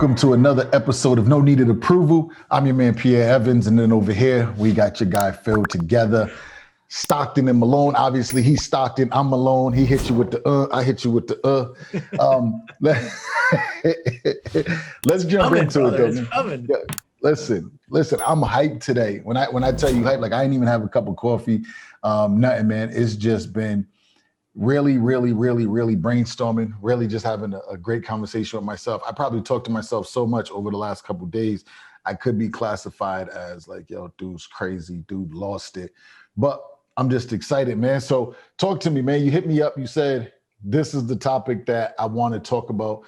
Welcome to another episode of No Needed Approval. I'm your man, Pierre Evans. And then over here, we got your guy, Phil, together. Stockton and Malone. Obviously, he's Stockton. I'm Malone. He hit you with the I hit you with the Let's jump into it, though, man. Yeah, listen. I'm hyped today. When I tell you hyped, like I ain't even have a cup of coffee, nothing, man. It's just been really brainstorming, really just having a great conversation with myself. I probably talked to myself so much over the last couple of days. I could be classified as like, yo, dude's crazy, dude lost it. But I'm just excited, man. So talk to me, man. You hit me up. You said, this is the topic that I want to talk about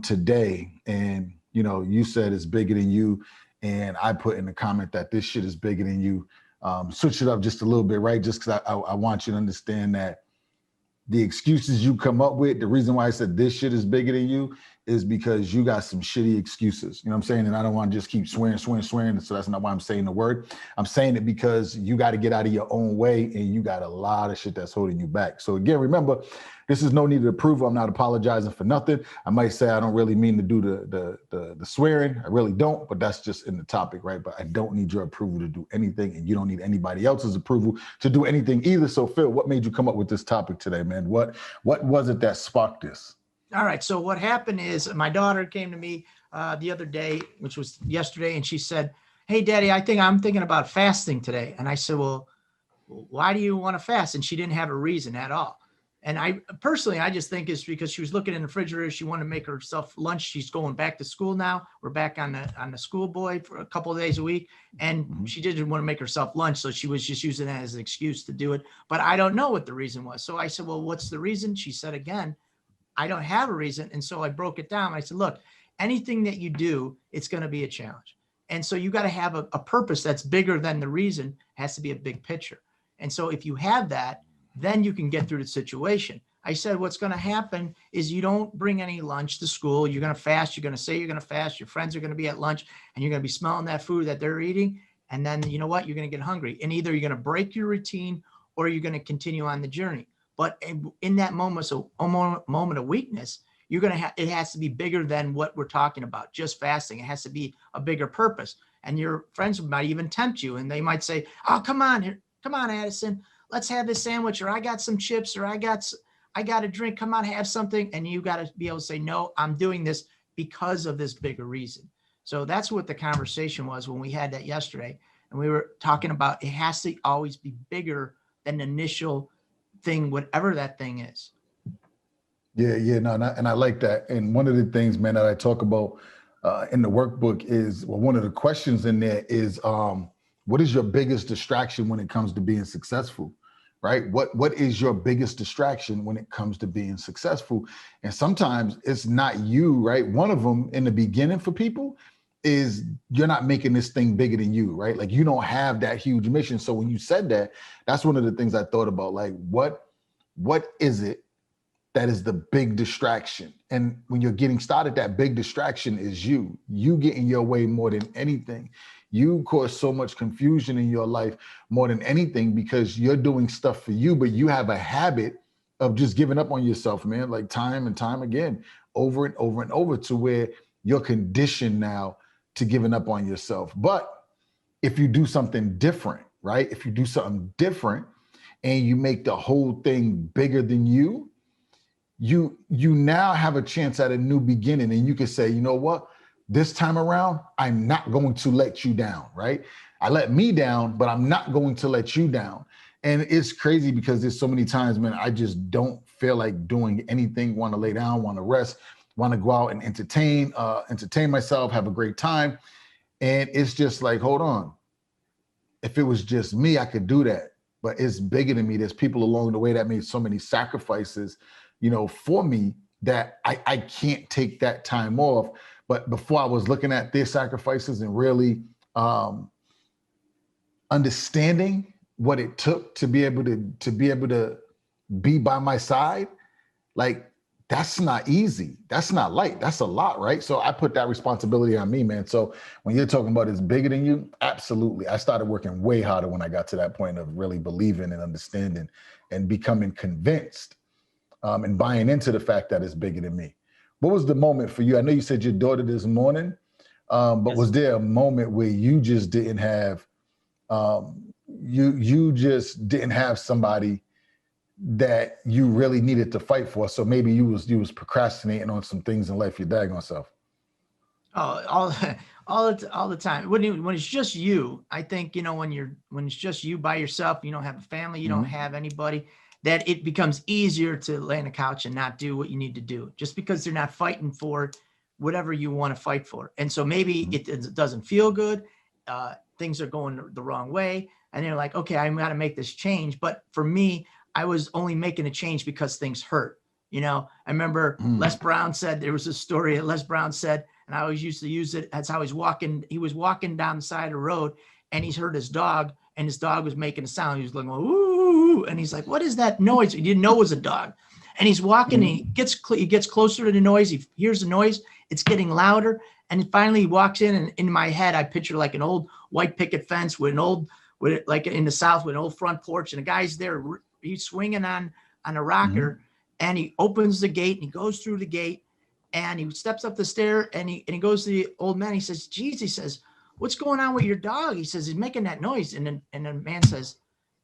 today. And, you know, you said it's bigger than you. And I put in the comment that this shit is bigger than you. Switch it up just a little bit, right? Just because I want you to understand that the excuses you come up with, the reason why I said this shit is bigger than you is because you got some shitty excuses. You know what I'm saying? And I don't want to just keep swearing. So that's not why I'm saying the word. I'm saying it because you got to get out of your own way and you got a lot of shit that's holding you back. So again, remember, this is no needed approval. I'm not apologizing for nothing. I might say I don't really mean to do the swearing. I really don't, but that's just in the topic, right? But I don't need your approval to do anything, and you don't need anybody else's approval to do anything either. So Phil, what made you come up with this topic today, man? What was it that sparked this? All right. So what happened is my daughter came to me the other day, which was yesterday, and she said, "Hey, Daddy, I'm thinking about fasting today." And I said, "Well, why do you want to fast?" And she didn't have a reason at all. And I just think it's because she was looking in the refrigerator. She wanted to make herself lunch. She's going back to school now. We're back on the school boy for a couple of days a week. And she didn't want to make herself lunch. So she was just using that as an excuse to do it. But I don't know what the reason was. So I said, "Well, what's the reason?" She said, again, "I don't have a reason." And so I broke it down. I said, "Look, anything that you do, it's going to be a challenge. And so you got to have a purpose that's bigger than the reason. It has to be a big picture. And so if you have that, then you can get through the situation." I said, what's going to happen is you don't bring any lunch to school. You're going to fast. You're going to say you're going to fast. Your friends are going to be at lunch and you're going to be smelling that food that they're eating. And then you know what? You're going to get hungry. And either you're going to break your routine or you're going to continue on the journey. But in that moment of weakness, you're going to it has to be bigger than what we're talking about, just fasting. It has to be a bigger purpose. And your friends might even tempt you and they might say, "Oh, come on, Addison. Let's have this sandwich," or "I got some chips," or I got a drink. Come on, have something. And you got to be able to say, "No, I'm doing this because of this bigger reason." So that's what the conversation was when we had that yesterday. And we were talking about it has to always be bigger than the initial thing, whatever that thing is. Yeah, no, and I like that. And one of the things, man, that I talk about in the workbook is, well, one of the questions in there is, what is your biggest distraction when it comes to being successful, right? What is your biggest distraction when it comes to being successful? And sometimes it's not you, right? One of them in the beginning for people is you're not making this thing bigger than you, right? Like you don't have that huge mission. So when you said that, that's one of the things I thought about, like, what is it that is the big distraction? And when you're getting started, that big distraction is you get in your way more than anything. You cause so much confusion in your life more than anything because you're doing stuff for you, but you have a habit of just giving up on yourself, man, like time and time again, over and over to where you're conditioned now to giving up on yourself. But if you do something different, right? If you do something different and you make the whole thing bigger than you now have a chance at a new beginning. And you can say, you know what? This time around, I'm not going to let you down, right? I let me down, but I'm not going to let you down. And it's crazy because there's so many times, man, I just don't feel like doing anything, want to lay down, want to rest, want to go out and entertain myself, have a great time. And it's just like, hold on. If it was just me, I could do that. But it's bigger than me. There's people along the way that made so many sacrifices, you know, for me that I can't take that time off. But before I was looking at their sacrifices and really understanding what it took to be able to be by my side, like that's not easy. That's not light. That's a lot, right? So I put that responsibility on me, man. So when you're talking about it's bigger than you, absolutely. I started working way harder when I got to that point of really believing and understanding and becoming convinced and buying into the fact that it's bigger than me. what was the moment for you? I know you said your daughter this morning, but Yes. was there a moment where you just didn't have, you just didn't have somebody that you really needed to fight for? So maybe you was procrastinating on some things in life, your daggone self. Oh, all all the time. When it's just you, I think, when it's just you by yourself, you don't have a family, you don't Mm-hmm. have anybody, that it becomes easier to lay on the couch and not do what you need to do, just because they're not fighting for whatever you want to fight for. And so maybe it doesn't feel good. Things are going the wrong way, and you're like, okay, I'm got to make this change. But for me, I was only making a change because things hurt. I remember Mm-hmm. Les Brown said, there was a story that Les Brown said, and I always used to use it. That's how he's walking. He was walking down the side of the road, and he's heard his dog, and his dog was making a sound. He was like, ooh, and he's like, what is that noise? He didn't know it was a dog. And he's walking, and he gets closer to the noise. He hears the noise. It's getting louder. And finally he walks in, and in my head, I picture like an old white picket fence like in the South, with an old front porch, and a guy's there. He's swinging on a Mm-hmm. rocker, and he opens the gate, and he goes through the gate, and he steps up the stair, and he goes to the old man. He says, geez, he says, what's going on with your dog? He says, he's making that noise. And the man says,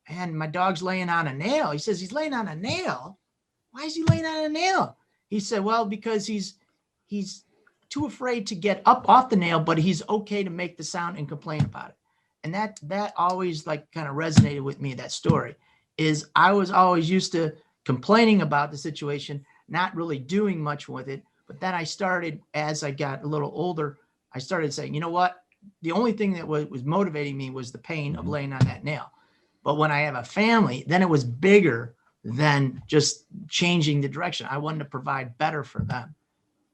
man, my dog's laying on a nail. He says, he's laying on a nail. Why is he laying on a nail? He said, well, because he's too afraid to get up off the nail, but he's okay to make the sound and complain about it. And that always like kind of resonated with me. That story is, I was always used to complaining about the situation, not really doing much with it. But then I started, as I got a little older, I started saying, you know what? The only thing that was motivating me was the pain of Mm-hmm. laying on that nail. But when I have a family, then it was bigger than just changing the direction. I wanted to provide better for them.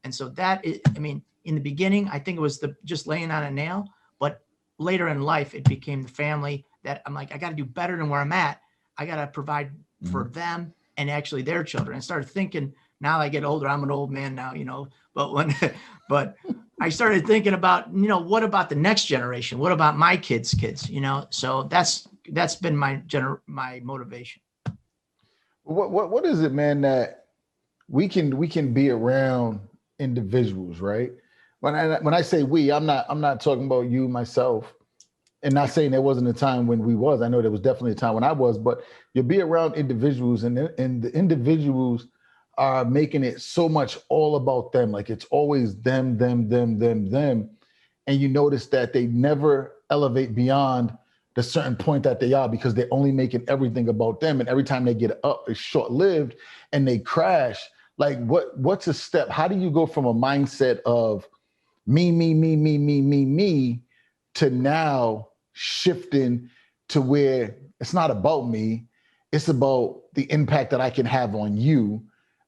And so in the beginning, I think it was just laying on a nail, but later in life, it became the family that I'm like, I got to do better than where I'm at. I got to provide for them and actually their children. I started thinking, now I get older, I'm an old man now, but I started thinking about, what about the next generation? What about my kids' kids? So that's been my motivation. What is it, man, that we can be around individuals, right? When I say we, I'm not talking about you, myself, and not saying there wasn't a time when we was. I know there was definitely a time when I was, but you'll be around individuals, and the individuals are making it so much all about them. Like it's always them, them, them, them, them. And you notice that they never elevate beyond the certain point that they are, because they're only making everything about them. And every time they get up, it's short-lived and they crash. Like what's a step? How do you go from a mindset of me, me, me, me, me, me, me, to now shifting to where it's not about me, it's about the impact that I can have on you,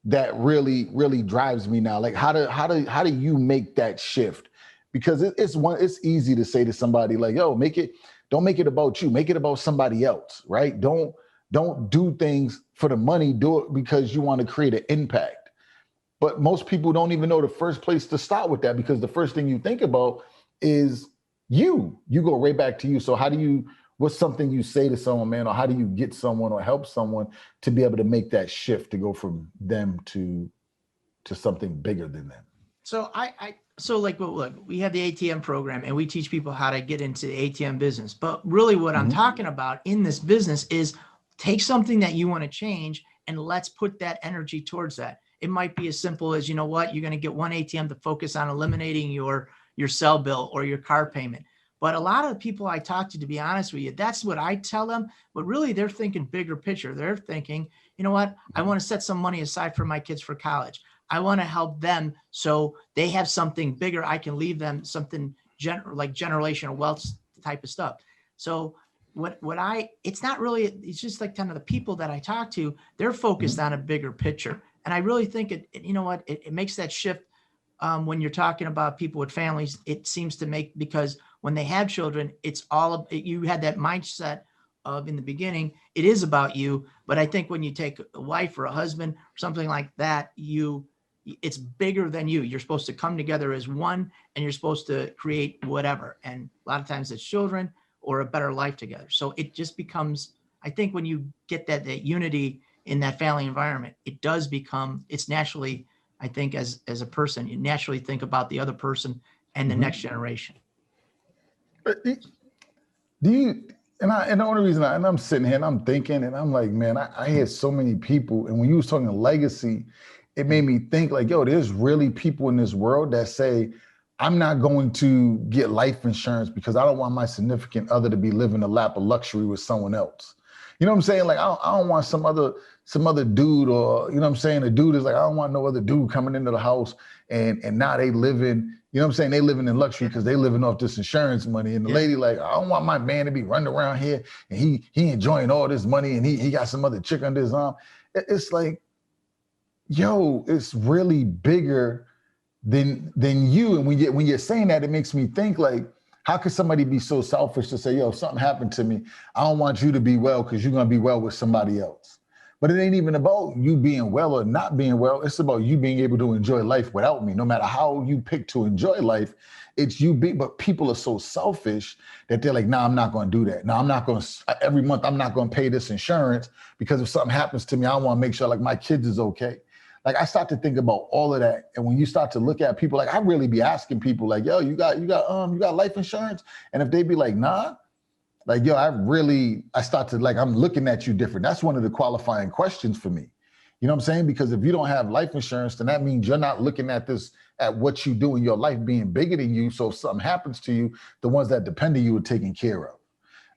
that really, really drives me now? Like how do you make that shift? Because it's easy to say to somebody like, yo, don't make it about you, make it about somebody else, right? Don't do things for the money, do it because you want to create an impact. But most people don't even know the first place to start with that, because the first thing you think about is you go right back to you. So what's something you say to someone, man, or how do you get someone or help someone to be able to make that shift to go from them to something bigger than them? So look, we have the ATM program, and we teach people how to get into the ATM business. But really what I'm talking about in this business is, take something that you want to change and let's put that energy towards that. It might be as simple as, you know what, you're going to get one ATM to focus on eliminating your cell bill or your car payment. But a lot of the people I talk to be honest with you, that's what I tell them. But really, they're thinking bigger picture. They're thinking, you know what, I want to set some money aside for my kids for college. I want to help them so they have something bigger. I can leave them something like generational wealth type of stuff. So it's not really, it's just like kind of the people that I talk to, they're focused on a bigger picture. And I really think it makes that shift when you're talking about people with families. It seems to make, because when they have children, it's you had that mindset of, in the beginning, it is about you. But I think when you take a wife or a husband or something like that, it's bigger than you. You're supposed to come together as one, and you're supposed to create whatever. And a lot of times it's children or a better life together. So it just becomes, I think when you get that unity in that family environment, it's naturally I think as a person, you naturally think about the other person and the Mhm. next generation. But do you, and the only reason and I'm sitting here and I'm thinking and I'm like, man, I hear so many people. And when you was talking legacy, it made me think like, yo, there's really people in this world that say, I'm not going to get life insurance because I don't want my significant other to be living a lap of luxury with someone else. You know what I'm saying? Like, I don't want some other dude, or, you know what I'm saying? A dude is like, I don't want no other dude coming into the house and now they living, you know what I'm saying? They living in luxury because they living off this insurance money. And the lady like, I don't want my man to be running around here and he enjoying all this money and he got some other chick under his arm. It's like, yo, it's really bigger than you. And when you're saying that, it makes me think like, how could somebody be so selfish to say, yo, if something happened to me, I don't want you to be well because you're gonna be well with somebody else. But it ain't even about you being well or not being well. It's about you being able to enjoy life without me. No matter how you pick to enjoy life, it's you be. But people are so selfish that they're like, nah, I'm not going to do that. Now I'm not going to, every month, I'm not going to pay this insurance because if something happens to me, I want to make sure like my kids is okay. Like I start to think about all of that. And when you start to look at people, like I really be asking people like, yo, you got life insurance? And if they be like, nah, like, yo, I start to like, I'm looking at you different. That's one of the qualifying questions for me. You know what I'm saying? Because if you don't have life insurance, then that means you're not looking at at what you do in your life being bigger than you. So if something happens to you, the ones that depend on you are taken care of.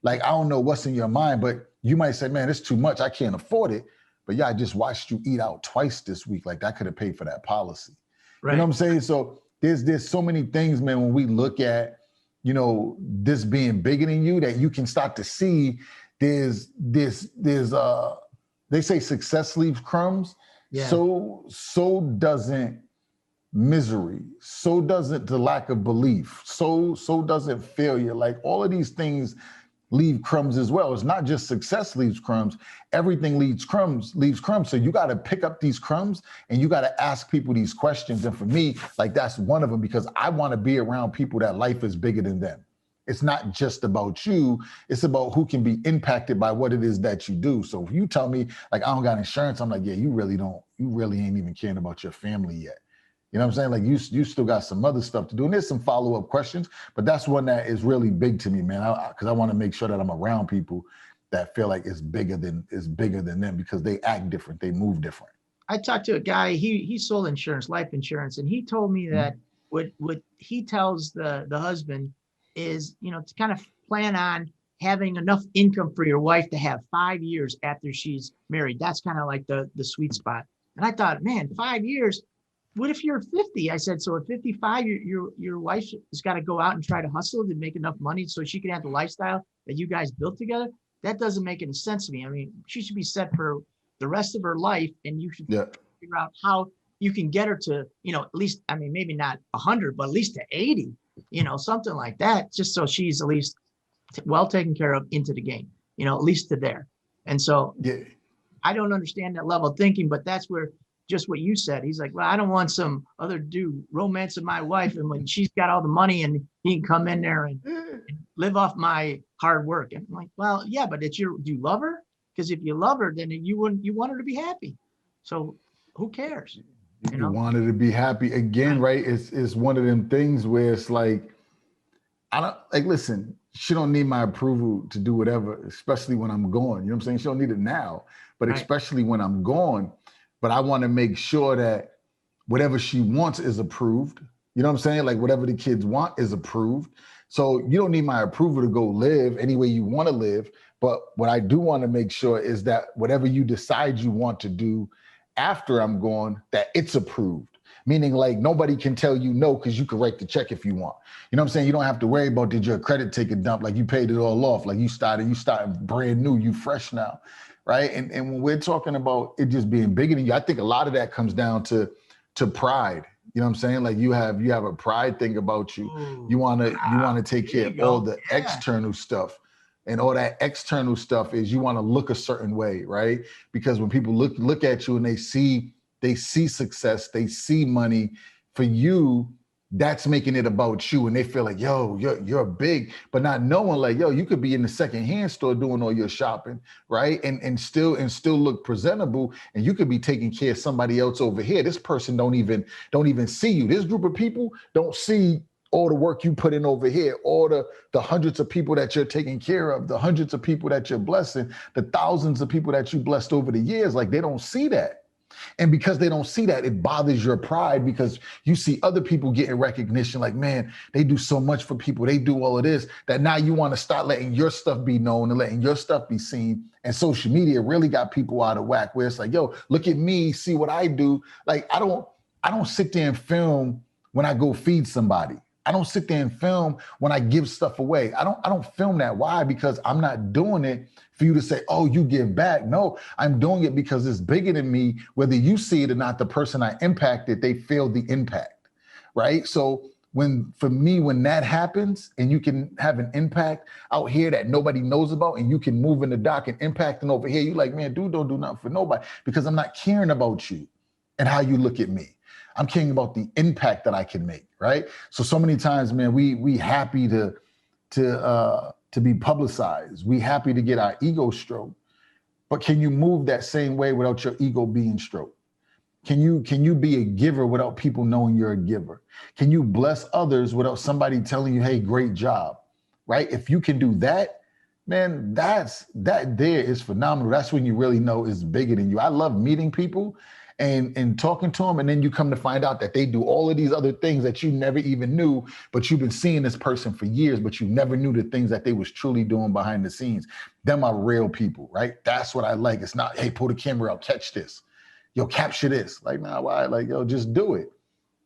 Like, I don't know what's in your mind, but you might say, man, it's too much. I can't afford it. But yeah, I just watched you eat out twice this week. Like that could have paid for that policy. Right. You know what I'm saying? So there's so many things, man, when we look at, you know, this being bigger than you, that you can start to see there's they say success leaves crumbs. Yeah. So doesn't misery. So doesn't the lack of belief. So doesn't failure. Like all of these things leave crumbs as well. It's not just success leaves crumbs. Everything leaves crumbs. So you got to pick up these crumbs and you got to ask people these questions. And for me, like that's one of them, because I want to be around people that life is bigger than them. It's not just about you. It's about who can be impacted by what it is that you do. So if you tell me like, I don't got insurance, I'm like, yeah, you really ain't even caring about your family yet. You know what I'm saying? Like you still got some other stuff to do. And there's some follow-up questions, but that's one that is really big to me, man. Because I want to make sure that I'm around people that feel like it's bigger than them because they act different, they move different. I talked to a guy, he sold insurance, life insurance, and he told me that what he tells the husband is, you know, to kind of plan on having enough income for your wife to have 5 years after she's married. That's kind of like the sweet spot. And I thought, man, 5 years. What if you're 50? I said, so at 55, your wife has got to go out and try to hustle to make enough money so she can have the lifestyle that you guys built together. That doesn't make any sense to me. I mean, she should be set for the rest of her life, and you should figure out how you can get her to, you know, at least, I mean, maybe not 100, but at least to 80, you know, something like that, just so she's at least well taken care of into the game, you know, at least to there. And so I don't understand that level of thinking, but that's where just what you said. He's like, well, I don't want some other dude romancing my wife, and when she's got all the money and he can come in there and live off my hard work. And I'm like, well, yeah, but do you love her? Because if you love her, then you want her to be happy. So who cares? You want her to be happy again, right? It's one of them things where it's like, I don't like, listen, she don't need my approval to do whatever, especially when I'm gone. You know what I'm saying? She don't need it now, but especially when I'm gone. But I want to make sure that whatever she wants is approved. You know what I'm saying? Like whatever the kids want is approved. So you don't need my approval to go live any way you want to live. But what I do want to make sure is that whatever you decide you want to do after I'm gone, that it's approved. Meaning like nobody can tell you no, because you can write the check if you want. You know what I'm saying? You don't have to worry about, did your credit take a dump? Like you paid it all off. Like you started brand new, you fresh now. Right. And when we're talking about it just being bigger than you, I think a lot of that comes down to pride. You know what I'm saying? Like you have a pride thing about you. Ooh, you want to take care of all the external stuff. And all that external stuff is you want to look a certain way, right? Because when people look at you and they see success, they see money, for you, that's making it about you. And they feel like, yo, you're big, but not knowing like, yo, you could be in the secondhand store doing all your shopping, right? And still look presentable. And you could be taking care of somebody else over here. This person don't even see you. This group of people don't see all the work you put in over here, all the hundreds of people that you're taking care of, the hundreds of people that you're blessing, the thousands of people that you blessed over the years. Like, they don't see that. And because they don't see that, it bothers your pride, because you see other people getting recognition. Like, man, they do so much for people. They do all of this, that now you want to start letting your stuff be known and letting your stuff be seen. And social media really got people out of whack, where it's like, yo, look at me, see what I do. Like, I don't sit there and film when I go feed somebody. I don't sit there and film when I give stuff away. I don't film that. Why? Because I'm not doing it for you to say, oh, you give back. No, I'm doing it because it's bigger than me. Whether you see it or not, the person I impacted, they feel the impact, right? So when that happens and you can have an impact out here that nobody knows about, and you can move in the dock and impact, and over here, you like, man, dude, don't do nothing for nobody, because I'm not caring about you and how you look at me. I'm caring about the impact that I can make, right? So many times, man, we happy to be publicized. We happy to get our ego stroked. But can you move that same way without your ego being stroked? Can you be a giver without people knowing you're a giver? Can you bless others without somebody telling you, hey, great job, right? If you can do that, man, that there is phenomenal. That's when you really know it's bigger than you. I love meeting people and talking to them, and then you come to find out that they do all of these other things that you never even knew, but you've been seeing this person for years, but you never knew the things that they was truly doing behind the scenes. Them are real people, right? That's what I like. It's not, hey, pull the camera out, catch this. Yo, capture this. Like, nah, why? Like, yo, just do it.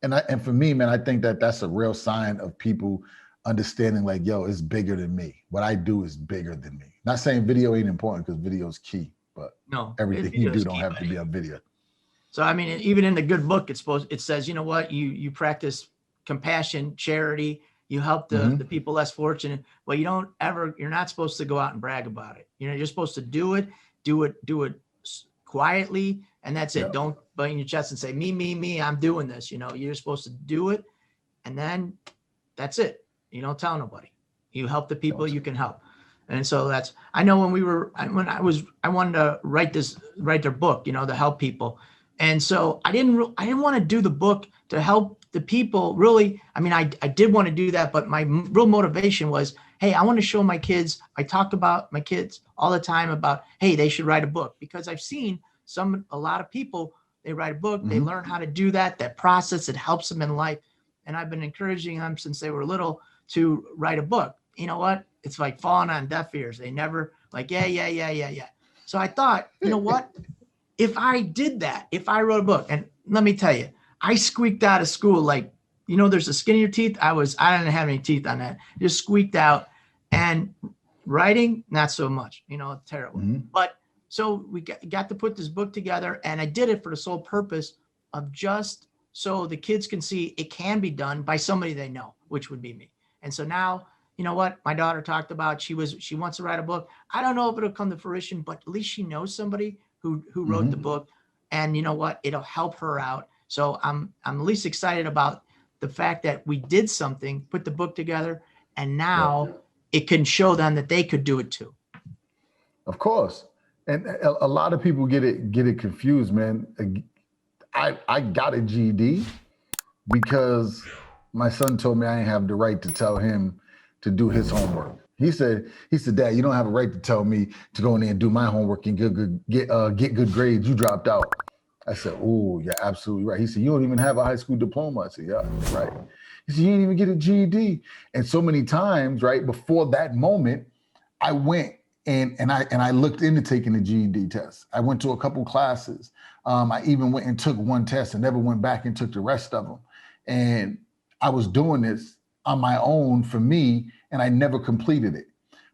And for me, man, I think that that's a real sign of people understanding, like, yo, it's bigger than me. What I do is bigger than me. Not saying video ain't important, because video is key, but No, everything you do don't have to be on video. So, I mean, even in the good book, it says, you know what, you practice compassion, charity, you help the people less fortunate, but you're not supposed to go out and brag about it. You know, you're supposed to do it quietly, and that's it. Yeah. Don't bang your chest and say, me, I'm doing this. You know, you're supposed to do it, and then that's it. You don't tell nobody. You help the people you can help. And so I know I wanted to write their book, you know, to help people. And so I didn't want to do the book to help the people, really. I mean, I did want to do that, but my real motivation was, hey, I want to show my kids. I talk about my kids all the time about, hey, they should write a book, because I've seen a lot of people, they write a book, they learn how to do that process, it helps them in life. And I've been encouraging them since they were little to write a book. You know what? It's like falling on deaf ears. They never like, yeah. So I thought, you know what? If I did that, if I wrote a book, and let me tell you, I squeaked out of school. Like, you know, there's a skin in your teeth. I didn't have any teeth on that. Just squeaked out. And writing, not so much, you know, terrible. But so we got to put this book together, and I did it for the sole purpose of just so the kids can see it can be done by somebody they know, which would be me. And so now, you know what, my daughter talked about, she wants to write a book. I don't know if it'll come to fruition, but at least she knows somebody who wrote the book, and you know what, it'll help her out. So I'm at least excited about the fact that we did something, put the book together, and now it can show them that they could do it too. Of course. And a lot of people get it confused, man. I got a GED because my son told me I didn't have the right to tell him to do his homework. He said, Dad, you don't have a right to tell me to go in there and do my homework and get good grades. You dropped out. I said, oh, you're absolutely right. He said, you don't even have a high school diploma. I said, yeah, right. He said, you didn't even get a GED. And so many times, right, before that moment, I went and I looked into taking the GED test. I went to a couple classes. I even went and took one test and never went back and took the rest of them. And I was doing this on my own for me, and I never completed it.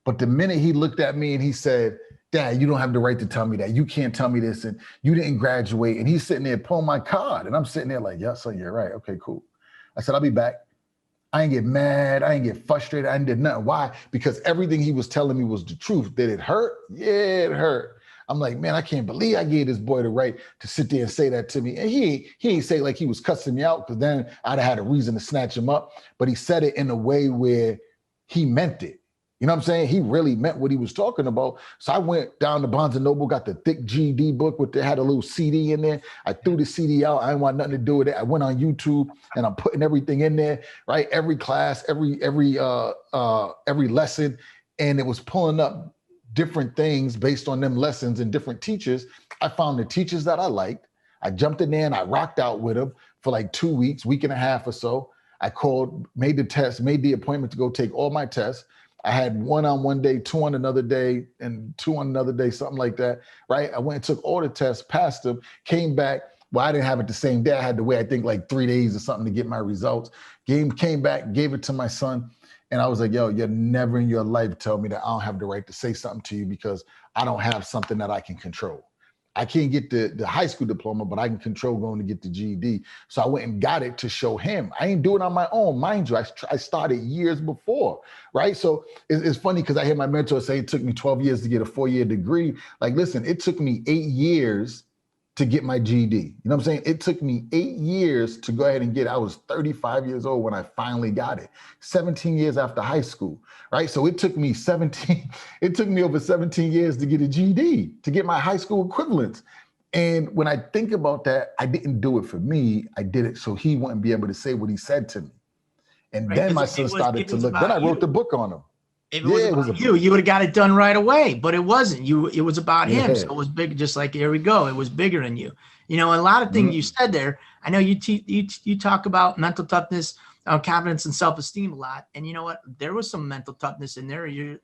But the minute he looked at me and he said, Dad, you don't have the right to tell me that. You can't tell me this, and you didn't graduate. And he's sitting there pulling my card, and I'm sitting there like, yeah, son, you're right. Okay, cool. I said, I'll be back. I ain't get mad. I ain't get frustrated. I ain't did nothing. Why? Because everything he was telling me was the truth. Did it hurt? Yeah, it hurt. I'm like, man, I can't believe I gave this boy the right to sit there and say that to me. And he ain't say like he was cussing me out, because then I'd have had a reason to snatch him up. But he said it in a way where he meant it. You know what I'm saying? He really meant what he was talking about. So I went down to Barnes & Noble, got the thick GD book with had a little CD in there. I threw the CD out. I didn't want nothing to do with it. I went on YouTube and I'm putting everything in there, right? Every class, every lesson. And it was pulling up different things based on them lessons and different teachers. I found the teachers that I liked. I jumped in there and I rocked out with them for like 2 weeks, week and a half or so. I called, made the test, made the appointment to go take all my tests. I had 1 on one day, 2 on another day, and 2 on another day, something like that, right? I went and took all the tests, passed them, came back. Well, I didn't have it the same day. I had to wait, I think, like 3 days or something to get my results. Came back, gave it to my son. And I was like, yo, you'll never in your life tell me that I don't have the right to say something to you because I don't have something that I can control. I can't get the high school diploma, but I can control going to get the GED. So I went and got it to show him. I ain't do it on my own. Mind you, I started years before, right? So it's funny because I hear my mentor say it took me 12 years to get a 4-year degree. Like, listen, it took me 8 years to get my GED. You know what I'm saying? It took me 8 years to go ahead and get it. I was 35 years old when I finally got it, 17 years after high school, right? So it took me over 17 years to get a GED, to get my high school equivalents. And when I think about that, I didn't do it for me. I did it so he wouldn't be able to say what he said to me. And right, then my son started to look, then I wrote the book on him. If it was about you would have got it done right away, but it wasn't. It was about him. So it was big, just like, here we go. It was bigger than you. You know, a lot of things you said there. I know you talk about mental toughness, confidence and self-esteem a lot. And you know what? There was some mental toughness in there. Your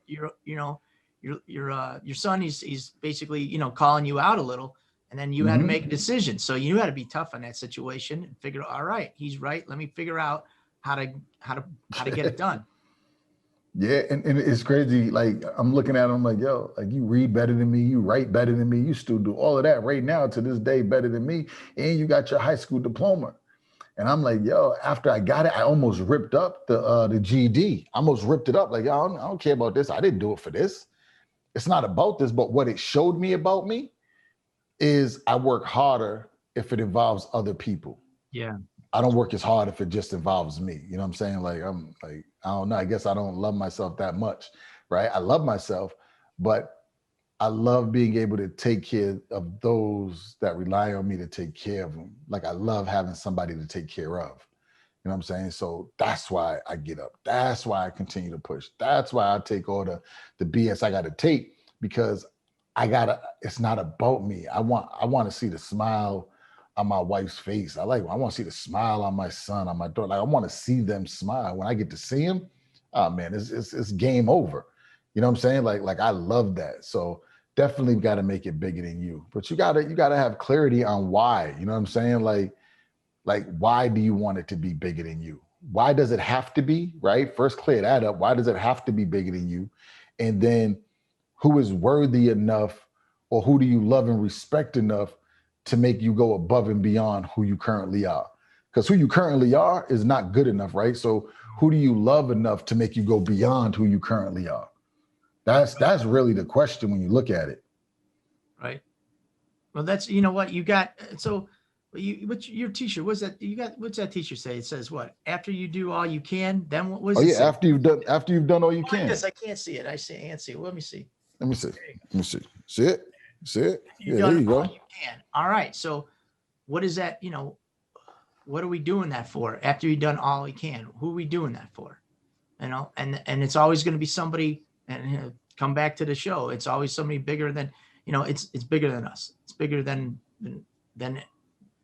son, he's basically, you know, calling you out a little, and then you had to make a decision. So you had to be tough on that situation and figure, all right, he's right. Let me figure out how to get it done. Yeah, and it's crazy. Like, I'm looking at him like, yo, like, you read better than me, you write better than me, you still do all of that right now to this day better than me, and you got your high school diploma. And I'm like, yo, after I got it, I almost ripped up the GED. I almost ripped it up. Like, I don't care about this. I didn't do it for this. It's not about this, but what it showed me about me is I work harder if it involves other people. Yeah. I don't work as hard if it just involves me. You know what I'm saying? Like, I'm like, I don't know. I guess I don't love myself that much, right? I love myself, but I love being able to take care of those that rely on me to take care of them. Like, I love having somebody to take care of. You know what I'm saying? So that's why I get up. That's why I continue to push. That's why I take all the BS I got to take, because it's not about me. I want to see the smile on my wife's face. I want to see the smile on my son, on my daughter. Like, I want to see them smile. When I get to see them, oh man, it's game over. You know what I'm saying? Like I love that. So definitely got to make it bigger than you. But you gotta have clarity on why. You know what I'm saying? Like why do you want it to be bigger than you? Why does it have to be, right? First, clear that up. Why does it have to be bigger than you? And then who is worthy enough, or who do you love and respect enough to make you go above and beyond who you currently are? Because who you currently are is not good enough, right? So who do you love enough to make you go beyond who you currently are? That's really the question when you look at it. Right. Well, that's, you know what you got. So what's your t-shirt? What's that? What's that t-shirt say? It says what? After you do all you can, then what was it? Oh yeah, after you've done all you can. Yes, I can't see it. I can't see it. Let me see. Let me see. See it? See it? Yeah, there you go. You can. All right. So what is that? You know, what are we doing that for? After you've done all you can, who are we doing that for? You know, and it's always going to be somebody, and you know, come back to the show. It's always somebody bigger than, you know, it's bigger than us. It's bigger than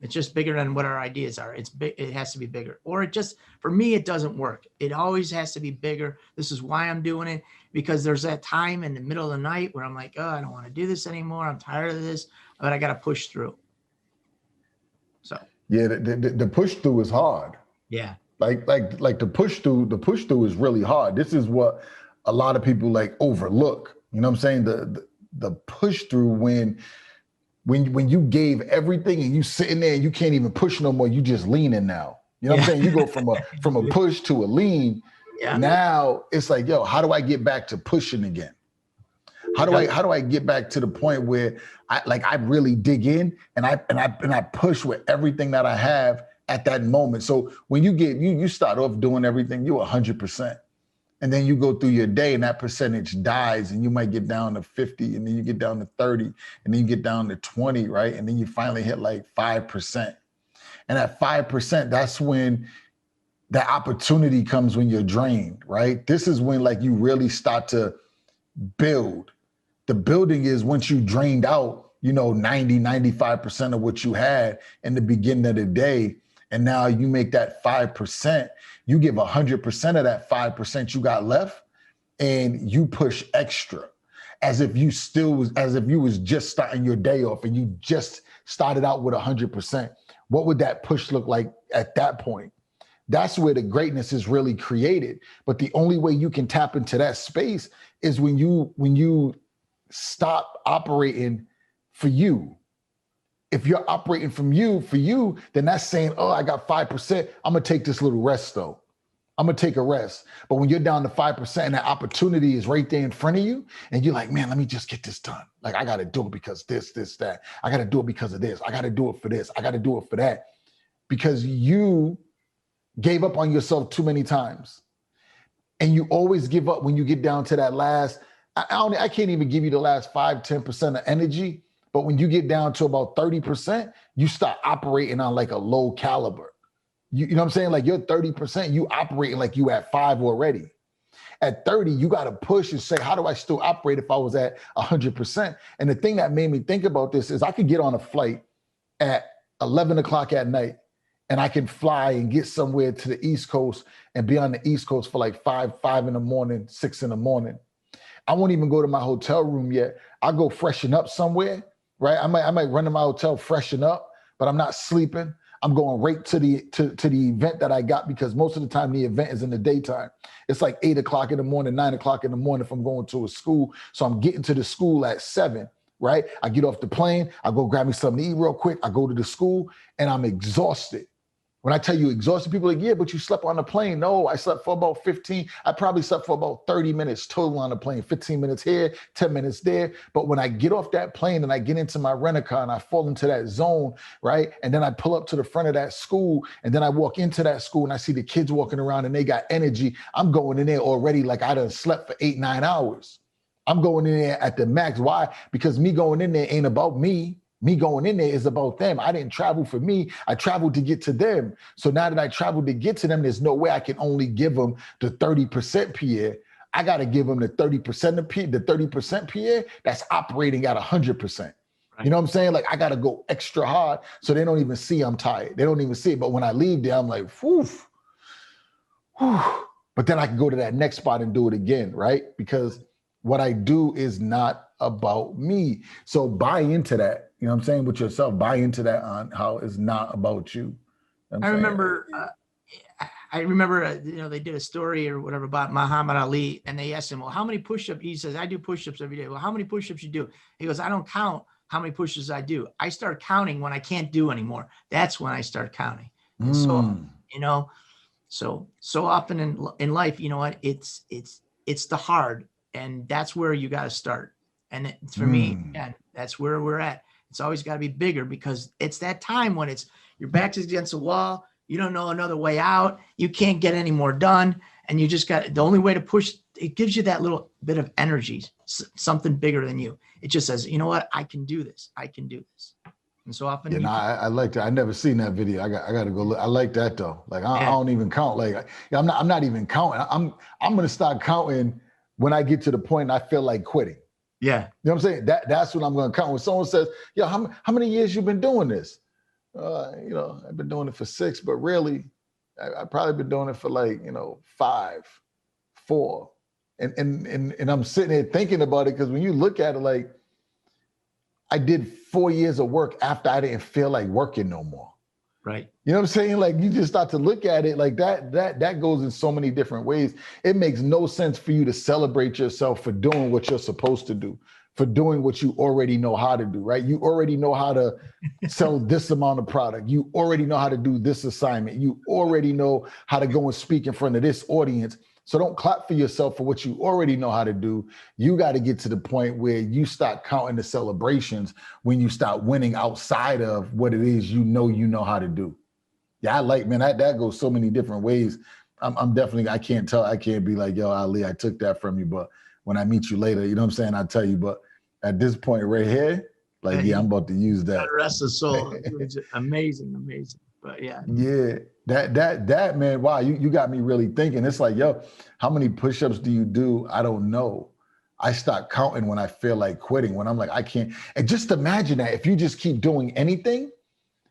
it's just bigger than what our ideas are. It's big. It has to be bigger, or it just, for me, it doesn't work. It always has to be bigger. This is why I'm doing it, because there's that time in the middle of the night where I'm like, oh, I don't want to do this anymore. I'm tired of this, but I got to push through. So yeah, the push through is hard. Yeah. Like the push through is really hard. This is what a lot of people like overlook. You know what I'm saying? The push through, when you gave everything and you sitting there and you can't even push no more, you just leaning now. You know what I'm saying? You go from a push to a lean. Yeah. Now it's like, yo, how do I get back to pushing again? how do I get back to the point where I really dig in and I push with everything that I have at that moment. So when you start off doing everything, you're 100%. And then you go through your day and that percentage dies and you might get down to 50 and then you get down to 30 and then you get down to 20, right? And then you finally hit like 5%. And at 5%, that's when that opportunity comes when you're drained, right? This is when like you really start to build. The building is once you drained out, 95% of what you had in the beginning of the day. And now you make that 5%, you give 100% of that 5% you got left and you push extra as if you was just starting your day off and you just started out with 100%. What would that push look like at that point? That's where the greatness is really created. But the only way you can tap into that space is when you stop operating for you. If you're operating for you, then that's saying, oh, I got 5%. I'm gonna take this little rest though. I'm gonna take a rest. But when you're down to 5% and that opportunity is right there in front of you, and you're like, man, let me just get this done. Like I gotta do it because this, that. I gotta do it because of this. I gotta do it for this. I gotta do it for that. Because you gave up on yourself too many times. And you always give up when you get down to that last, I can't even give you the last 5-10% of energy. But when you get down to about 30%, you start operating on like a low caliber. You know what I'm saying? Like you're 30%, you operating like you at 5 already. At 30, you got to push and say, how do I still operate if I was at 100%? And the thing that made me think about this is I could get on a flight at 11 o'clock at night and I can fly and get somewhere to the East Coast and be on the East Coast for like 5 in the morning, 6 in the morning. I won't even go to my hotel room yet. I'll go freshen up somewhere. Right, I might run to my hotel, freshen up, but I'm not sleeping. I'm going right to the event that I got because most of the time the event is in the daytime. It's like 8 o'clock in the morning, 9 o'clock in the morning if I'm going to a school. So I'm getting to the school at 7. Right, I get off the plane, I go grab me something to eat real quick. I go to the school and I'm exhausted. When I tell you exhausted, people are like, yeah, but you slept on the plane. No, I slept for about 15. I probably slept for about 30 minutes total on the plane, 15 minutes here, 10 minutes there. But when I get off that plane and I get into my rent-a-car and I fall into that zone, right? And then I pull up to the front of that school and then I walk into that school and I see the kids walking around and they got energy. I'm going in there already like I done slept for 8-9 hours. I'm going in there at the max. Why? Because me going in there ain't about me. Me going in there is about them. I didn't travel for me. I traveled to get to them. So now that I traveled to get to them, there's no way I can only give them the 30% Pierre. I got to give them the 30% of Pierre, the 30% Pierre that's operating at 100%. Right. You know what I'm saying? Like I got to go extra hard so they don't even see I'm tired. They don't even see it. But when I leave there, I'm like, whew. But then I can go to that next spot and do it again, right? Because what I do is not about me. So buy into that. You know what I'm saying? With yourself, buy into that on how it's not about you. I remember, they did a story or whatever about Muhammad Ali, and they asked him, well, how many push-ups? He says, I do push-ups every day. Well, how many push-ups you do? He goes, I don't count how many push-ups I do. I start counting when I can't do anymore. That's when I start counting. And so often in life, you know what? It's the hard, and that's where you got to start. And for me, that's where we're at. It's always got to be bigger because it's that time when your back is against the wall. You don't know another way out. You can't get any more done. And you just got, the only way to push, it gives you that little bit of energy, something bigger than you. It just says, you know what? I can do this. I can do this. And so often. I like that. I never seen that video. I got to go look. I like that though. Like I don't even count. Like I'm not even counting. I'm going to start counting when I get to the point I feel like quitting. Yeah. You know what I'm saying? That's what I'm going to count. When someone says, yo, how many years you been doing this? I've been doing it for 6, but really, I've probably been doing it for 5, 4. And I'm sitting there thinking about it because when you look at it, like I did 4 years of work after I didn't feel like working no more. Right. You know what I'm saying? Like you just start to look at it like that goes in so many different ways. It makes no sense for you to celebrate yourself for doing what you're supposed to do, for doing what you already know how to do, right? You already know how to sell this amount of product. You already know how to do this assignment. You already know how to go and speak in front of this audience. So don't clap for yourself for what you already know how to do. You got to get to the point where you start counting the celebrations when you start winning outside of what it is you know how to do. Yeah, I like, man, that goes so many different ways. I'm definitely, I can't be like, yo, Ali, I took that from you. But when I meet you later, you know what I'm saying? I'll tell you. But at this point right here, like, yeah, I'm about to use that. God rest his soul. It was amazing, amazing. But yeah. Yeah, that man, wow, you got me really thinking. It's like, yo, how many push-ups do you do? I don't know. I start counting when I feel like quitting, when I'm like, I can't. And just imagine that if you just keep doing anything,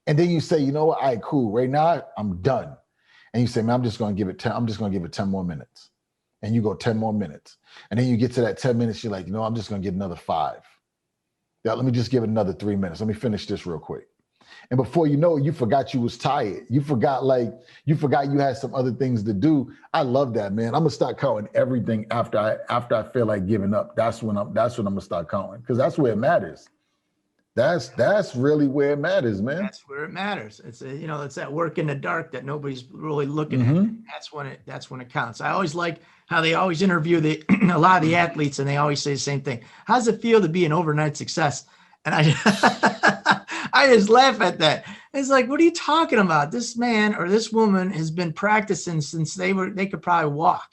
and then you say, you know what, all right, cool. Right now, I'm done. And you say, man, I'm just gonna give it 10 more minutes. And you go 10 more minutes. And then you get to that 10 minutes, you're like, you know, I'm just gonna get another 5. Yeah, let me just give it another 3 minutes. Let me finish this real quick. And before you know it, you forgot you was tired. You forgot you had some other things to do. I love that, man. I'm gonna start counting everything after I feel like giving up. That's when I'm gonna start counting, because that's where it matters. That's really where it matters, man. That's where it matters. It's it's that work in the dark that nobody's really looking Mm-hmm. at. That's when it counts. I always like how they always interview a lot of the athletes, and they always say the same thing. How does it feel to be an overnight success? And I just laugh at that. It's like, what are you talking about? This man or this woman has been practicing since they could probably walk,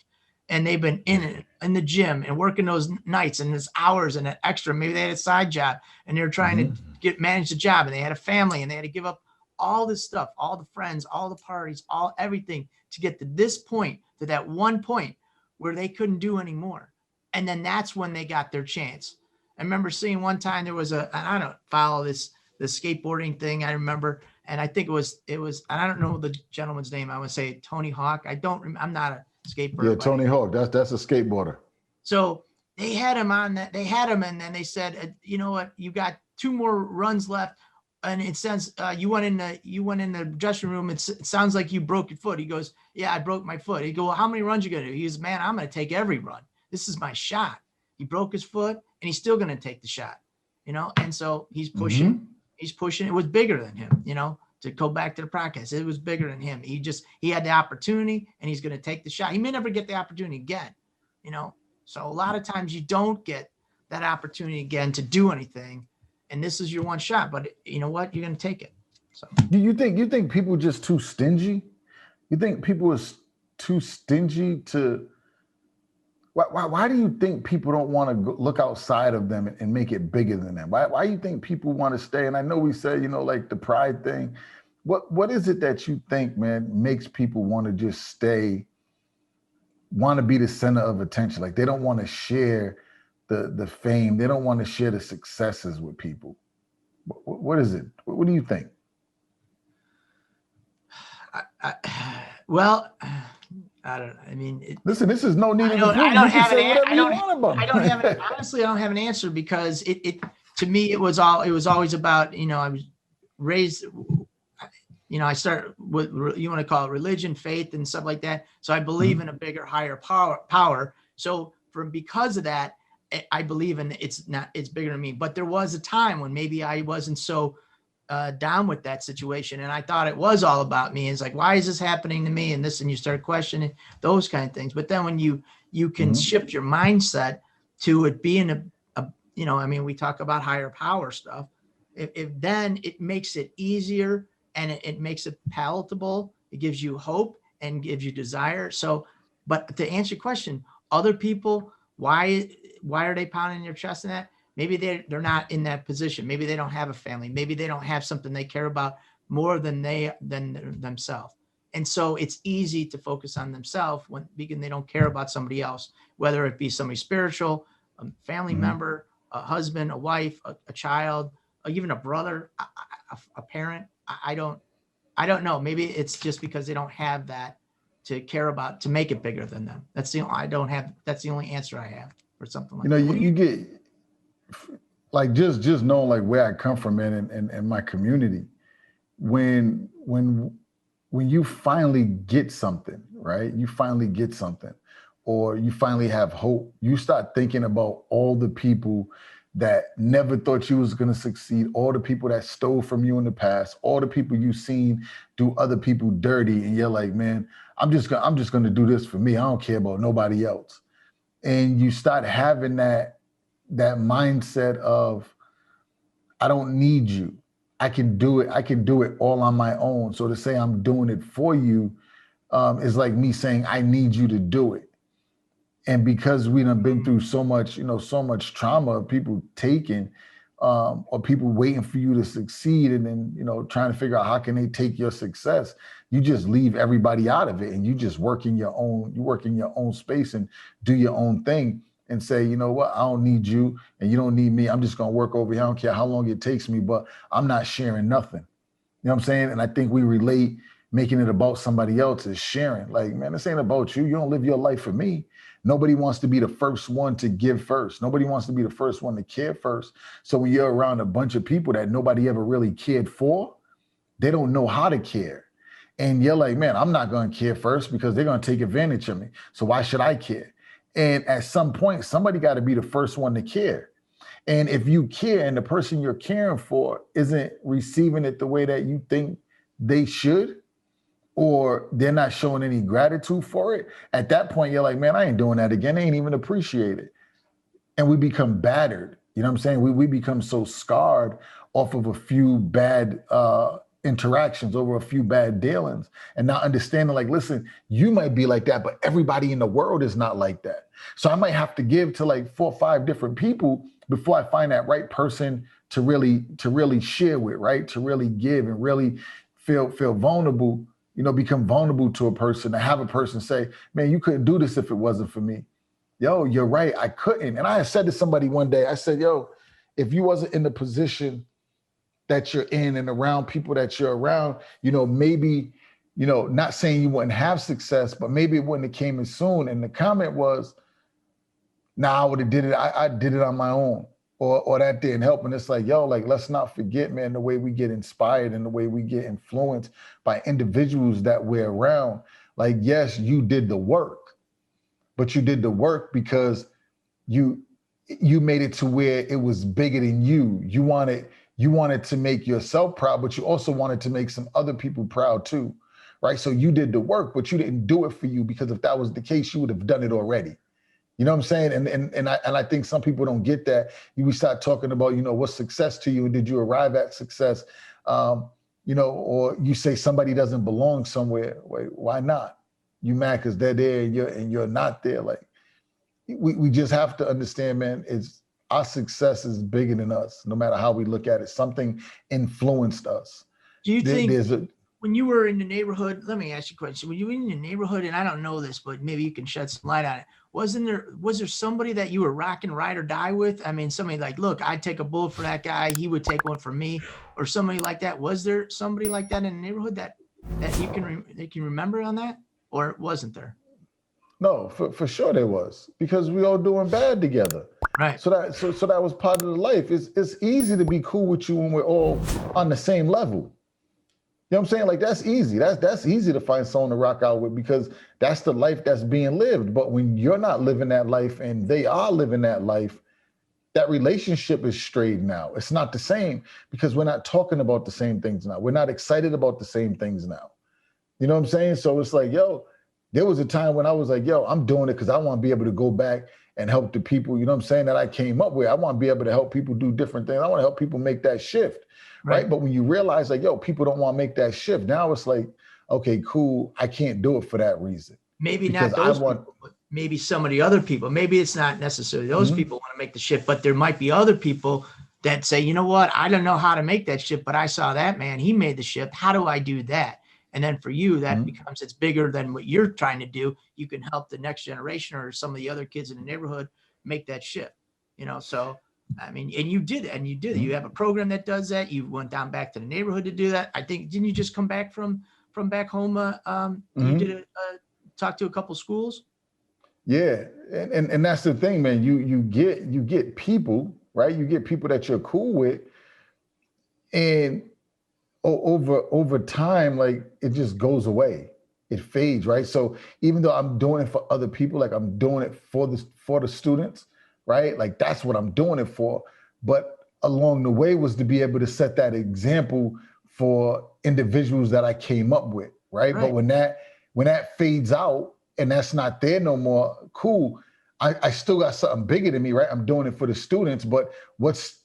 and they've been in the gym and working those nights and those hours and that extra. Maybe they had a side job and they were trying to manage the job, and they had a family and they had to give up all this stuff, all the friends, all the parties, everything to get to this point, to that one point where they couldn't do anymore. And then that's when they got their chance. I remember seeing one time there was I don't follow the skateboarding thing. I remember, and I think it was, I don't know the gentleman's name. I would say Tony Hawk. I'm not a skateboarder. Yeah, Tony Hawk. That's a skateboarder. So they had him on that. They had him, and then they said, you know what? You got 2 more runs left, and it says you went in the dressing room. It sounds like you broke your foot. He goes, yeah, I broke my foot. He goes, well, how many runs you gonna do? He goes, man, I'm gonna take every run. This is my shot. He broke his foot, and he's still gonna take the shot. And so he's pushing. Mm-hmm. He's pushing. It was bigger than him. To go back to the practice, it was bigger than him. He had the opportunity, and he's going to take the shot. He may never get the opportunity again, So a lot of times you don't get that opportunity again to do anything, and this is your one shot. But you know what? You're going to take it. So you think people just too stingy? You think people are too stingy to? Why do you think people don't want to look outside of them and make it bigger than them? Why do you think people want to stay? And I know we said, like the pride thing. What is it that you think, man, makes people want to just stay, want to be the center of attention? Like they don't want to share the fame. They don't want to share the successes with people. What is it? What do you think? Well, I don't know. I mean, listen, this is no need. I don't have honestly, I don't have an answer, because it to me, it was always about, I was raised, I started with, you want to call it religion, faith, and stuff like that. So I believe in a bigger, higher power. So because of that, I believe in it's bigger than me. But there was a time when maybe I wasn't so down with that situation, and I thought it was all about me. It's like, why is this happening to me? And you start questioning those kind of things. But then when you can shift your mindset to it being we talk about higher power stuff. If then it makes it easier, and it makes it palatable. It gives you hope and gives you desire. So, but to answer your question, other people, why are they pounding their chest in that? Maybe they're not in that position. Maybe they don't have a family. Maybe they don't have something they care about more than themselves. And so it's easy to focus on themselves because they don't care about somebody else, whether it be somebody spiritual, a family member, a husband, a wife, a child, or even a brother, a parent. I don't know. Maybe it's just because they don't have that to care about, to make it bigger than them. That's the only answer I have for something like that. You get like just knowing like where I come from and my community. When you finally get something, right? You finally get something, or you finally have hope, you start thinking about all the people that never thought you was going to succeed, all the people that stole from you in the past, all the people you've seen do other people dirty. And you're like, man, I'm just gonna do this for me. I don't care about nobody else. And you start having that mindset of, I don't need you. I can do it. I can do it all on my own. So to say I'm doing it for you is like me saying I need you to do it. And because we done been through so much, so much trauma of people taking, or people waiting for you to succeed, and then trying to figure out how can they take your success, you just leave everybody out of it, and you just work in your own space and do your own thing, and say, you know what, I don't need you and you don't need me. I'm just gonna work over here. I don't care how long it takes me, but I'm not sharing nothing. You know what I'm saying? And I think we relate making it about somebody else is sharing. Like, man, this ain't about you. You don't live your life for me. Nobody wants to be the first one to give first. Nobody wants to be the first one to care first. So when you're around a bunch of people that nobody ever really cared for, they don't know how to care. And you're like, man, I'm not going to care first because they're going to take advantage of me. So why should I care? And at some point, somebody got to be the first one to care. And if you care and the person you're caring for isn't receiving it the way that you think they should, or they're not showing any gratitude for it, at that point, you're like, man, I ain't doing that again. I ain't even appreciate it. And we become battered. You know what I'm saying? We become so scarred off of a few bad interactions, over a few bad dealings, and not understanding, like, listen, you might be like that, but everybody in the world is not like that. So I might have to give to like 4 or 5 different people before I find that right person to really share with, right? To really give and really feel vulnerable, become vulnerable to a person, to have a person say, man, you couldn't do this if it wasn't for me. Yo, you're right, I couldn't. And I had said to somebody one day, I said, yo, if you wasn't in the position that you're in and around people that you're around, maybe, not saying you wouldn't have success, but maybe it wouldn't have came as soon. And the comment was, nah, I would have did it. I did it on my own, or that didn't help. And it's like, yo, like, let's not forget, man, the way we get inspired and the way we get influenced by individuals that we're around. Like, yes, you did the work, but you did the work because you made it to where it was bigger than you. You wanted to make yourself proud, but you also wanted to make some other people proud too, right? So you did the work, but you didn't do it for you, because if that was the case, you would have done it already. You know what I'm saying? And I think some people don't get that. We start talking about, what's success to you, and did you arrive at success? Or you say somebody doesn't belong somewhere. Wait, why not? You mad because they're there and you're not there. Like, we just have to understand, man, our success is bigger than us, no matter how we look at it. Something influenced us. Do you think when you were in the neighborhood, let me ask you a question. When you were in the neighborhood, and I don't know this, but maybe you can shed some light on it. Was there somebody that you were rocking ride or die with? I mean, somebody like, look, I'd take a bullet for that guy. He would take one for me, or somebody like that. Was there somebody like that in the neighborhood that you can remember on that, or wasn't there? No, for sure there was, because we all doing bad together. Right. So that was part of the life. It's easy to be cool with you when we're all on the same level. You know what I'm saying? Like, that's easy. That's easy to find someone to rock out with, because that's the life that's being lived. But when you're not living that life and they are living that life, that relationship is strayed now. It's not the same, because we're not talking about the same things now. We're not excited about the same things now. You know what I'm saying? So it's like, yo, there was a time when I was like, yo, I'm doing it because I want to be able to go back and help the people, you know what I'm saying, that I came up with. I want to be able to help people do different things. I want to help people make that shift. Right. But when you realize, like, yo, people don't want to make that shift, now it's like, okay, cool, I can't do it for that reason. Maybe not those people, but maybe some of the other people. Maybe it's not necessarily those people want to make the shift, but there might be other people that say, you know what, I don't know how to make that shift, but I saw that man, he made the shift. How do I do that? And then for you, that becomes, it's bigger than what you're trying to do. You can help the next generation or some of the other kids in the neighborhood make that shift, so I mean, and you did it. You have a program that does that. You went down back to the neighborhood to do that. I think, didn't you just come back from back home? You did talk to a couple schools. Yeah, and that's the thing, man. You get people, right? You get people that you're cool with, and over time, like, it just goes away. It fades, right? So even though I'm doing it for other people, like, I'm doing it for the students, right? Like, that's what I'm doing it for. But along the way was to be able to set that example for individuals that I came up with, right? But when that When that fades out and that's not there no more, cool. I still got something bigger than me, right? I'm doing it for the students, but what's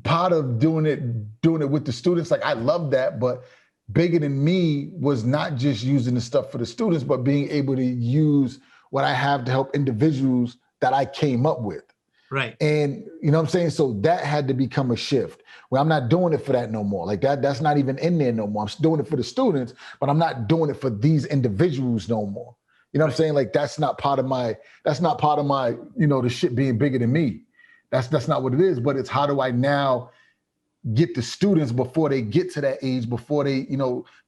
part of doing it with the students? Like, I love that, but bigger than me was not just using the stuff for the students, but being able to use what I have to help individuals that I came up with. Right. And you know what I'm saying? So that had to become a shift where I'm not doing it for that no more. Like that's not even in there no more. I'm doing it for the students, but I'm not doing it for these individuals no more. You know what I'm saying? Like that's not part of my, the shit being bigger than me. That's not what it is. But it's how do I now get the students before they get to that age, before they,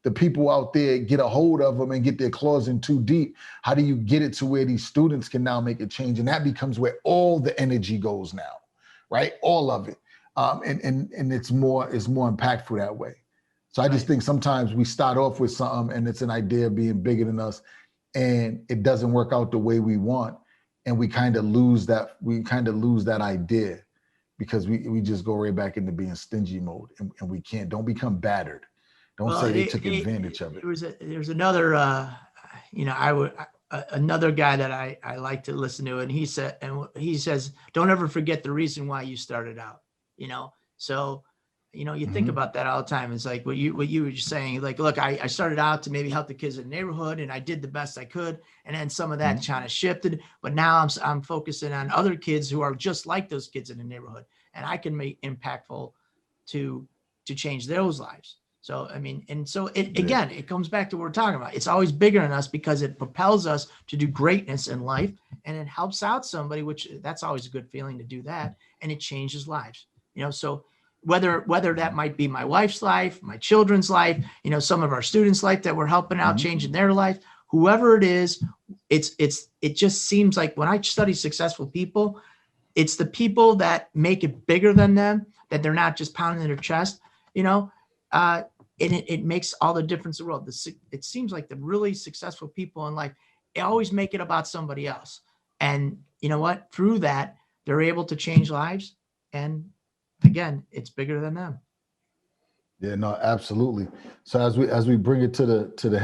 the people out there get a hold of them and get their claws in too deep. How do you get it to where these students can now make a change? And that becomes where all the energy goes now, right? All of it. And it's more impactful that way. So I just think sometimes we start off with something and it's an idea being bigger than us and it doesn't work out the way we want. And we kind of lose that idea because we just go right back into being stingy mode and we don't become battered. Don't say they took advantage of it. There's another, another guy that I like to listen to, and he says, don't ever forget the reason why you started out, So, you think about that all the time. It's like what you were just saying, like, look, I started out to maybe help the kids in the neighborhood and I did the best I could. And then some of that kind of shifted, but now I'm focusing on other kids who are just like those kids in the neighborhood. And I can make impactful to change those lives. So, I mean, and so again, it comes back to what we're talking about. It's always bigger than us because it propels us to do greatness in life and it helps out somebody, which that's always a good feeling to do that. And it changes lives, so whether that might be my wife's life, my children's life, some of our students' life that we're helping out, changing their life, whoever it is, it just seems like when I study successful people, it's the people that make it bigger than them, that they're not just pounding their chest, and it makes all the difference in the world. It seems like the really successful people in life, they always make it about somebody else. And you know what? Through that, they're able to change lives. And again, it's bigger than them. Yeah, no, absolutely. So as we bring it to the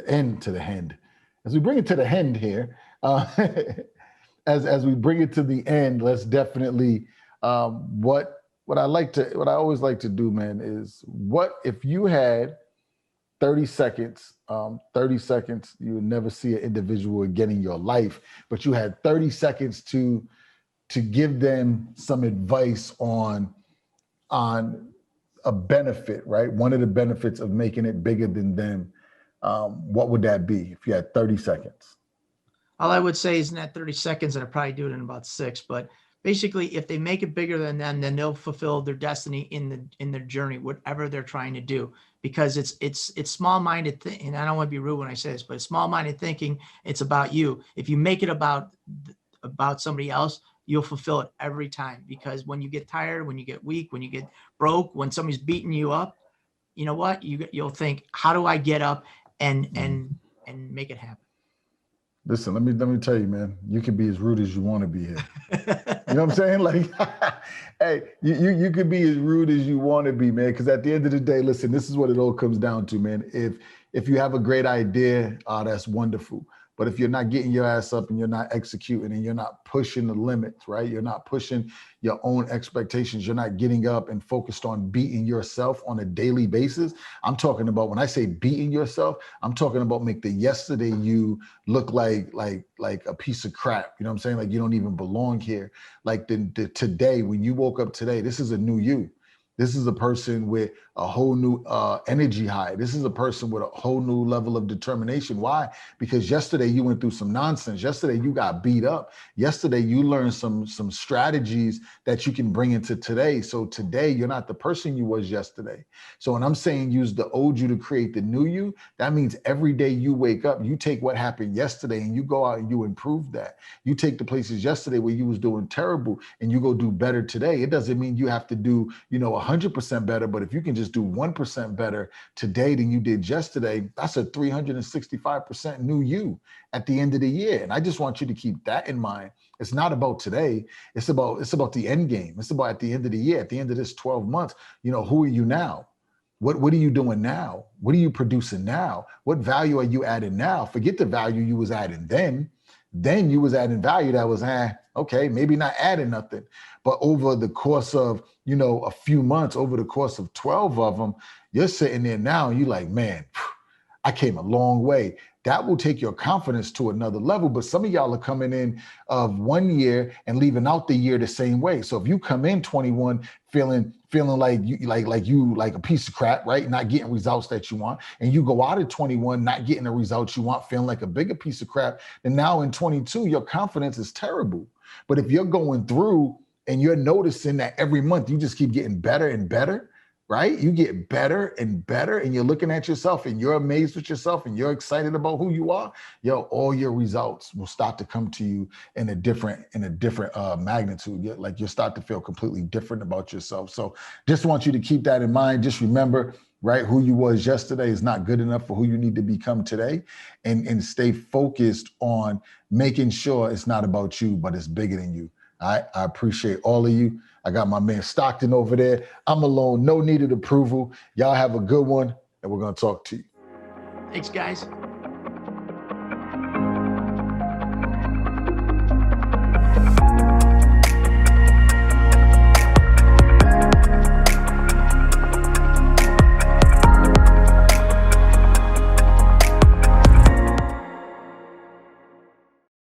end, as we bring it to the end here, as we bring it to the end, let's definitely what I always like to do, man, is what if you had 30 seconds, you would never see an individual again in your life, but you had 30 seconds to give them some advice on a benefit, right? One of the benefits of making it bigger than them. What would that be if you had 30 seconds? All I would say is in that 30 seconds, and I'll probably do it in about 6, but basically if they make it bigger than them, then they'll fulfill their destiny in their journey, whatever they're trying to do, because it's small-minded and I don't want to be rude when I say this, but it's small-minded thinking. It's about you. If you make it about somebody else, you'll fulfill it every time, because when you get tired, when you get weak, when you get broke, when somebody's beating you up, you know what? You'll think, how do I get up and make it happen? Listen, let me tell you, man, you can be as rude as you want to be here. You know what I'm saying? Like, hey, you can be as rude as you want to be, man. Because at the end of the day, listen, this is what it all comes down to, man. If you have a great idea, that's wonderful. But if you're not getting your ass up and you're not executing and you're not pushing the limits, right? You're not pushing your own expectations. You're not getting up and focused on beating yourself on a daily basis. I'm talking about, when I say beating yourself, I'm talking about make the yesterday you look like a piece of crap. You know what I'm saying? Like you don't even belong here. Like the today, when you woke up today, this is a new you. This is a person with a whole new energy high. This is a person with a whole new level of determination. Why? Because yesterday you went through some nonsense. Yesterday you got beat up. Yesterday you learned some strategies that you can bring into today. So today you're not the person you was yesterday. So when I'm saying use the old you to create the new you, that means every day you wake up, you take what happened yesterday and you go out and you improve that. You take the places yesterday where you was doing terrible and you go do better today. It doesn't mean you have to do, 100% better, but if you can just do 1% better today than you did yesterday, that's a 365% new you at the end of the year. And I just want you to keep that in mind. It's not about today. It's about the end game. It's about at the end of the year, at the end of this 12 months, who are you now? What are you doing now? What are you producing now? What value are you adding now? Forget the value you was adding then. Then you was adding value that was, okay, maybe not adding nothing. But over the course of, a few months, over the course of 12 of them, you're sitting there now and you're like, man, I came a long way. That will take your confidence to another level. But some of y'all are coming in of 1 year and leaving out the year the same way. So if you come in 21 feeling like you like a piece of crap, right? Not getting results that you want, and you go out at 21 not getting the results you want, feeling like a bigger piece of crap, then now in 22 your confidence is terrible. But if you're going through and you're noticing that every month you just keep getting better and better, right? You get better and better, and you're looking at yourself and you're amazed with yourself and you're excited about who you are. All your results will start to come to you in a different magnitude. You'll start to feel completely different about yourself. So just want you to keep that in mind. Just remember, right? Who you was yesterday is not good enough for who you need to become today, and stay focused on making sure it's not about you, but it's bigger than you. I appreciate all of you. I got my man Stockton over there. I'm alone, no needed approval. Y'all have a good one, and we're going to talk to you. Thanks, guys.